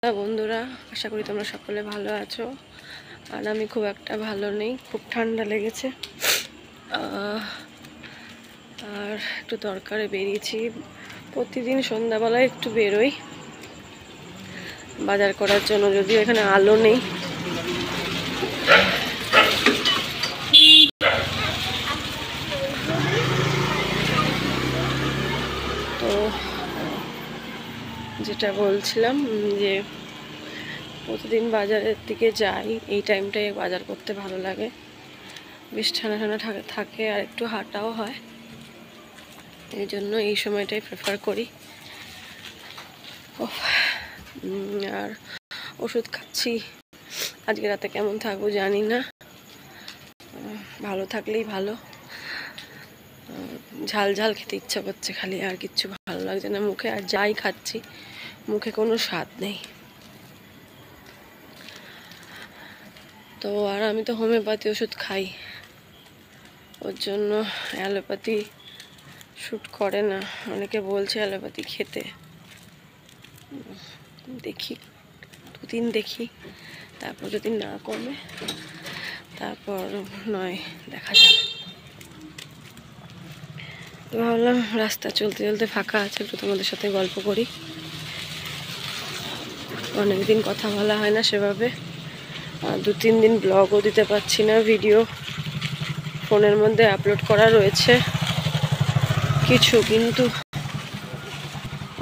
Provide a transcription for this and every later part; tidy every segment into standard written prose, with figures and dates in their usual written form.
বন্ধুরা, আশা করি তোমরা সকলে ভালো আছো। আর আমি খুব একটা ভালো নেই, খুব ঠান্ডা লেগেছে। আর একটু দরকারে বেরিয়েছি। প্রতিদিন সন্ধ্যাবেলায় একটু বেরোই বাজার করার জন্য, যদিও এখানে আলো নেই। তো যেটা বলছিলাম যে প্রতিদিন বাজারের দিকে যাই, এই টাইমটায় বাজার করতে ভালো লাগে। বেশ ঠান্ডা ঠান্ডা থাকে আর একটু হাঁটাও হয়, এই জন্য এই সময়টাই প্রেফার করি। আর ওষুধ খাচ্ছি। আজকে রাতে কেমন থাকবো জানি না, ভালো থাকলেই ভালো। ঝাল ঝাল খেতে ইচ্ছা করছে খালি, আর কিচ্ছু ভালো লাগছে না মুখে। আর যাই খাচ্ছি মুখে কোনো স্বাদ নেই। তো আর আমি তো হোমিওপ্যাথি ওষুধ খাই, ওর জন্য অ্যালোপ্যাথি শ্যুট করে না। অনেকে বলছে অ্যালোপ্যাথি খেতে, দেখি দুদিন দেখি, তারপর যদি না কমে তারপর নয় দেখা যাবে। তো ভাবলাম রাস্তা চলতে চলতে ফাঁকা আছে, একটু তোমাদের সাথে গল্প করি। অনেকদিন কথা বলা হয় না সেভাবে, 2-3 দিন ব্লগও দিতে পারছি না। ভিডিও ফোনের মধ্যে আপলোড করা রয়েছে কিছু, কিন্তু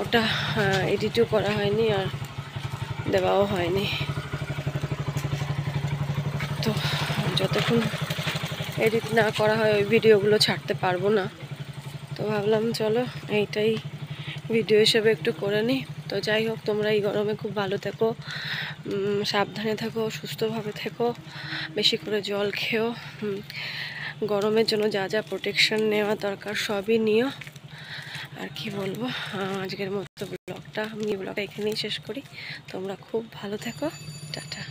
ওটা এডিটও করা হয়নি আর দেওয়াও হয়নি। তো যতক্ষণ এডিট না করা হয় ওই ভিডিওগুলো ছাড়তে পারবো না। তো ভাবলাম চলো এইটাই ভিডিও হিসেবে একটু করে নিই। তো যাই হোক, তোমরা এই গরমে খুব ভালো থেকো, সাবধানে থেকো, সুস্থভাবে থেকো, বেশি করে জল খেও। গরমের জন্য যা যা প্রোটেকশন নেওয়া দরকার সবই নিও। আর কি বলবো, আজকের মতো ব্লগটা এখানেই শেষ করি। তোমরা খুব ভালো থেকো, টাটা।